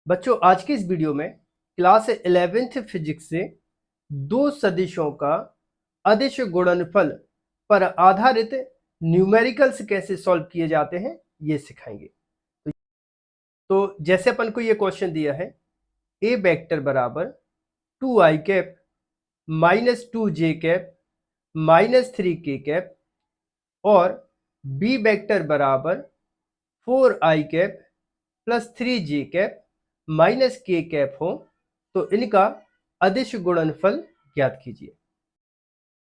बच्चों आज की इस वीडियो में क्लास 11th फिजिक्स से दो सदिशों का अदिश गुणनफल पर आधारित न्यूमेरिकल्स कैसे सॉल्व किए जाते हैं ये सिखाएंगे। तो जैसे अपन को ये क्वेश्चन दिया है, ए वेक्टर बराबर 2i cap minus 2j cap minus 3k cap और बी वेक्टर बराबर 4i cap plus 3j cap minus k cap हो तो इनका अदिश गुणनफल ज्ञात कीजिए।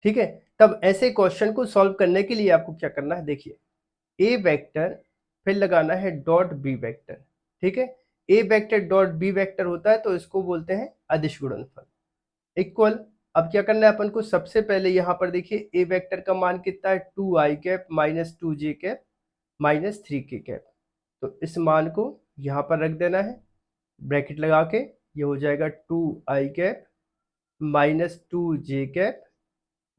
ठीक है, तब ऐसे क्वेश्चन को सॉल्व करने के लिए आपको क्या करना है, देखिए ए वेक्टर फिर लगाना है डॉट बी वेक्टर। ठीक है, A vector dot B vector होता है तो इसको बोलते हैं अदिश गुणनफल। इक्वल, अब क्या करना है अपन को, सबसे पहले यहाँ पर देखिए ए वेक्टर का मान कितना है 2i cap minus 2j cap minus 3k cap. तो इस मान को यहाँ पर रख देना है ब्रैकेट लगा के, ये हो जाएगा 2i cap minus 2j cap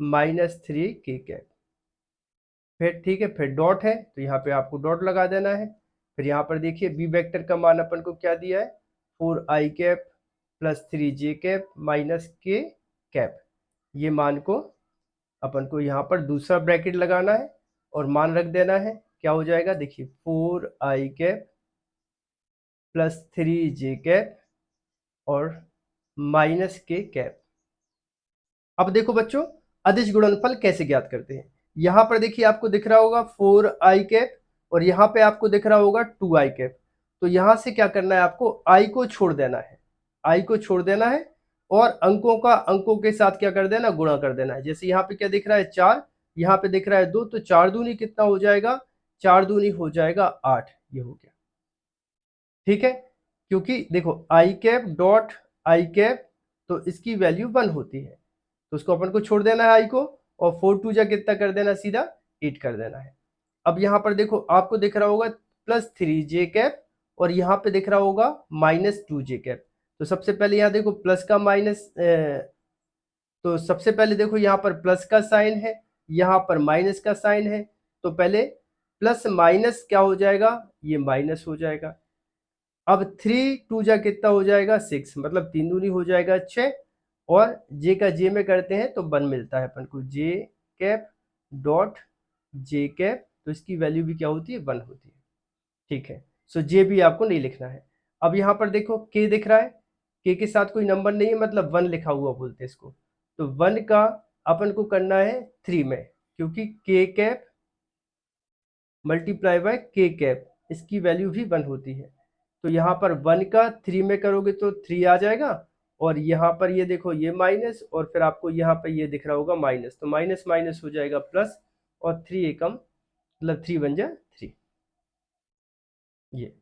minus 3k cap. फिर ठीक है, फिर डॉट है तो यहाँ पे आपको डॉट लगा देना है। फिर यहाँ पर देखिए बी वेक्टर का मान अपन को क्या दिया है 4i cap plus 3j cap minus k cap. ये मान को अपन को यहाँ पर दूसरा ब्रैकेट लगाना है और मान रख देना है, क्या हो जाएगा देखिए 4i cap plus 3j cap और माइनस k कैप। अब देखो बच्चों अदिश गुणनफल कैसे ज्ञात करते हैं। यहाँ पर देखिए आपको दिख रहा होगा 4i कैप और यहाँ पे आपको दिख रहा होगा 2i कैप। तो यहाँ से क्या करना है, आपको i को छोड़ देना है, i को छोड़ देना है और अंकों का अंकों के साथ क्या कर देना, गुणा कर देना है। जैसे यहाँ पे क्या दिख रहा है 4, यहाँ पे दिख रहा है 2, तो 4 दूनी कितना हो जाएगा, 4 दूनी हो जाएगा 8, ये हो गया। ठीक है, क्योंकि देखो i cap dot i cap तो इसकी वैल्यू 1 होती है तो उसको अपन को छोड़ देना है i को और 4 2 जा कितना कर देना, सीधा 8 कर देना है। अब यहाँ पर देखो आपको दिख रहा होगा प्लस 3j कैप और यहाँ पे दिख रहा होगा माइनस 2j कैप। तो सबसे पहले यहाँ देखो प्लस का माइनस, तो सबसे पहले देखो यहाँ पर प्लस का साइन है, यहाँ पर माइनस का साइन है। तो पहले प्लस माइनस क्या हो जाएगा, ये माइनस हो जाएगा। अब 3 2 जा कितना हो जाएगा 6, मतलब 3 दूनी हो जाएगा 6 और जे का जे में करते हैं तो 1 मिलता है अपन को, जे कैप डॉट जे कैप तो इसकी वैल्यू भी क्या होती है 1 होती है। ठीक है, सो जे भी आपको नहीं लिखना है। अब यहाँ पर देखो के दिख रहा है, के के साथ कोई नंबर नहीं है मतलब 1 लिखा हुआ बोलते हैं इसको। तो 1 का अपन को करना है 3 में, क्योंकि के कैप मल्टीप्लाई बाय के कैप इसकी वैल्यू भी 1 होती है। तो यहाँ पर 1 का 3 में करोगे तो 3 आ जाएगा और यहाँ पर ये देखो ये माइनस और फिर आपको यहाँ पर ये दिख रहा होगा माइनस, तो माइनस माइनस हो जाएगा प्लस और 3 एकम मतलब 3 बन जाए 3। ये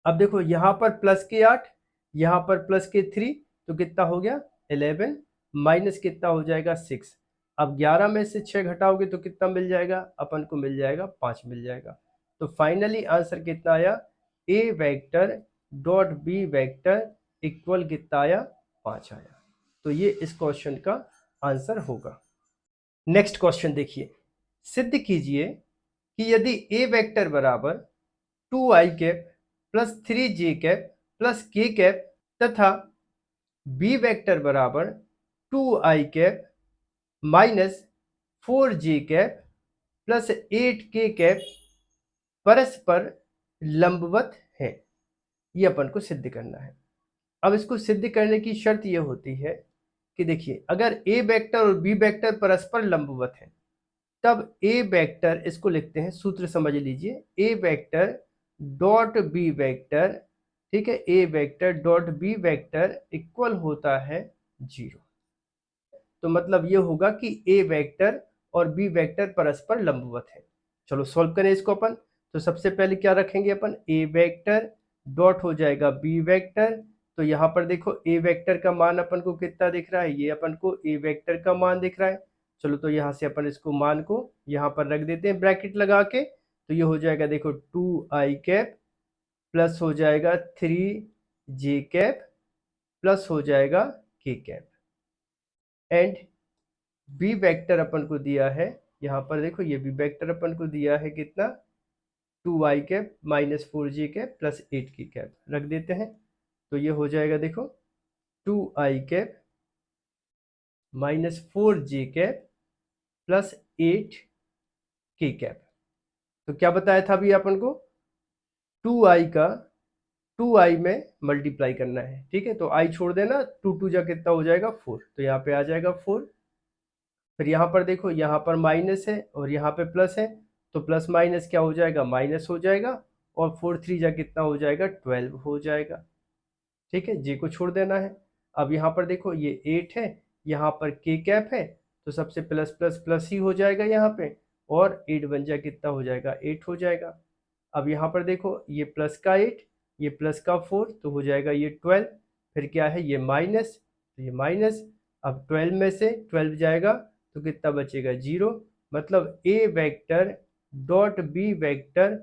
अब देखो यहाँ पर प्लस के 8, यहाँ पर प्लस के 3 तो कितना हो गया 11 माइनस कितना हो जाएगा 6। अब 11 में से 6 घटाओगे तो कितना मिल जाएगा, अपन को मिल जाएगा 5 मिल जाएगा। तो फाइनली आंसर कितना आया, A vector dot B vector equal कितना आया 5 आया। तो ये इस क्वेश्चन का आंसर होगा। नेक्स्ट क्वेश्चन देखिए, सिद्ध कीजिए कि यदि ए वेक्टर बराबर 2i cap plus 3j cap plus k cap तथा बी वेक्टर बराबर 2i cap minus 4j cap plus 8k cap परस्पर लंबवत है, ये अपन को सिद्ध करना है। अब इसको सिद्ध करने की शर्त यह होती है कि देखिए अगर ए वेक्टर और बी वेक्टर परस्पर लंबवत है तब ए वेक्टर, इसको लिखते हैं सूत्र समझ लीजिए, A vector dot B vector, ठीक है, A vector dot B vector equal होता है 0। तो मतलब ये होगा कि ए वेक्टर और बी वेक्टर परस्पर लंबवत है। चलो सॉल्व करें इसको अपन। तो सबसे पहले क्या रखेंगे अपन, ए वेक्टर डॉट हो जाएगा बी वेक्टर। तो यहाँ पर देखो ए वेक्टर का मान अपन को कितना दिख रहा है, ये अपन को ए वेक्टर का मान दिख रहा है। चलो तो यहाँ से अपन इसको मान को यहाँ पर रख देते हैं ब्रैकेट लगा के। तो ये हो जाएगा देखो 2i कैप प्लस हो जाएगा 3j कैप प्लस हो जाएगा k cap and B vector अपन को दिया है, यहाँ पर देखो ये बी वेक्टर अपन को दिया है कितना 2i cap minus 4j cap plus 8k cap रख देते हैं। तो ये हो जाएगा देखो 2i cap minus 4j cap plus 8k cap. तो क्या बताया था अभी अपन को, 2i का 2i में मल्टीप्लाई करना है, ठीक है। तो i छोड़ देना, 2 जा कितना हो जाएगा 4, तो यहाँ पे आ जाएगा 4। फिर यहाँ पर देखो, यहाँ पर माइनस है और यहाँ पे प्लस है, तो प्लस माइनस क्या हो जाएगा, माइनस हो जाएगा, और 4 3 जा कितना हो जाएगा 12 हो जाएगा, ठीक है। जे को छोड़ देना है। अब यहाँ पर देखो ये 8 है, यहाँ पर k कैप है, तो सबसे प्लस प्लस प्लस ही हो जाएगा यहाँ पे, और 8 बन जा कितना हो जाएगा 8 हो जाएगा। अब यहाँ पर देखो ये प्लस का 8, ये प्लस का 4, तो हो जाएगा ये 12। फिर क्या है ये माइनस, तो ये माइनस। अब 12 में से 12 जाएगा तो कितना बचेगा 0, मतलब a vector dot b vector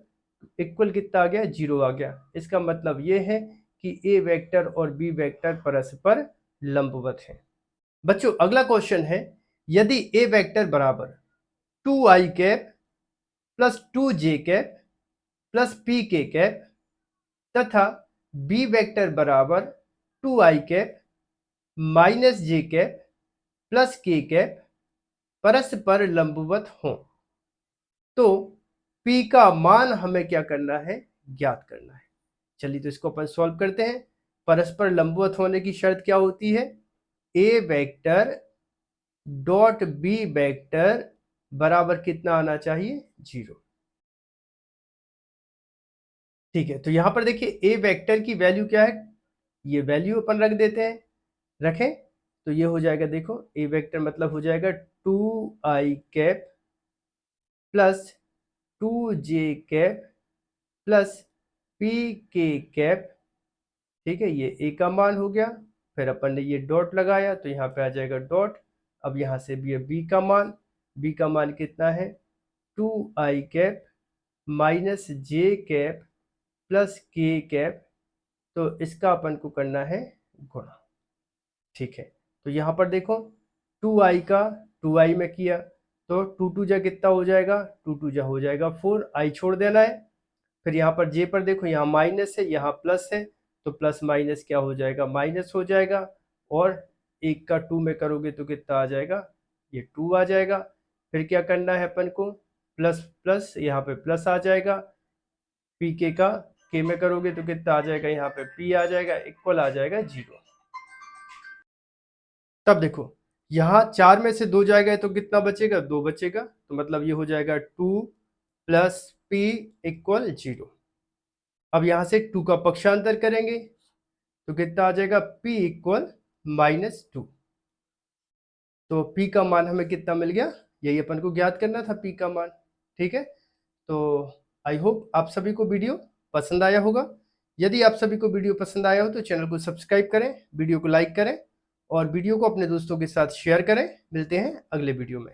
equal कितना आ गया 0 आ गया। इसका मतलब ये है कि a वेक्टर और b वेक्टर परस्पर लंबवत हैं। बच्चों अगला क्वेश्चन है, यदि a वेक्टर बराबर 2i cap plus 2j cap plus pk cap तथा b वेक्टर बराबर 2i cap minus j cap plus k cap परस्पर लंबवत हो, तो p का मान हमें क्या करना है, ज्ञात करना है। चलिए तो इसको अपन सॉल्व करते हैं। परस्पर लंबवत होने की शर्त क्या होती है, a vector dot b vector बराबर कितना आना चाहिए 0, ठीक है। तो यहां पर देखिए a वेक्टर की वैल्यू क्या है, ये वैल्यू अपन रख देते हैं, रखें तो ये हो जाएगा देखो a वेक्टर मतलब हो जाएगा 2i cap plus 2j cap plus pk cap, ठीक है। ये a का मान हो गया, फिर अपन ने ये डॉट लगाया तो यहाँ पे आ जाएगा डॉट। अब यहाँ से भी है b का मान कितना है 2i cap minus j cap plus k cap, तो इसका अपन को करना है गुणा, ठीक है। तो यहाँ पर देखो 2i का 2i में किया तो 2 जा कितना हो जाएगा 2 जा हो जाएगा 4, i छोड़ देना है। फिर यहाँ पर j पर देखो, यहाँ माइनस है यहाँ प्लस है, तो प्लस माइनस क्या हो जाएगा माइनस हो जाएगा, और 1 का 2 में करोगे तो कितना आ जाएगा ये 2 आ जाएगा। फिर क्या करना है अपन को, प्लस प्लस यहाँ पे प्लस आ जाएगा, pk का k में करोगे तो कितना आ जाएगा, यहाँ पे p आ जाएगा, इक्वल आ जाएगा 0। तब देखो यहाँ 4 में से 2 जाएगा तो कितना बचेगा 2 बचेगा, तो मतलब ये हो जाएगा 2 प्लस p इक्वल 0। अब यहाँ से 2 का पक्षांतर करेंगे तो कितना आ जाएगा p इक्वल -2। तो p का मान हमें कितना मिल गया, यही अपन को ज्ञात करना था p का मान, ठीक है। तो आई होप आप सभी को वीडियो पसंद आया होगा। यदि आप सभी को वीडियो पसंद आया हो तो चैनल को सब्सक्राइब करें, वीडियो को लाइक करें और वीडियो को अपने दोस्तों के साथ शेयर करें। मिलते हैं अगले वीडियो में।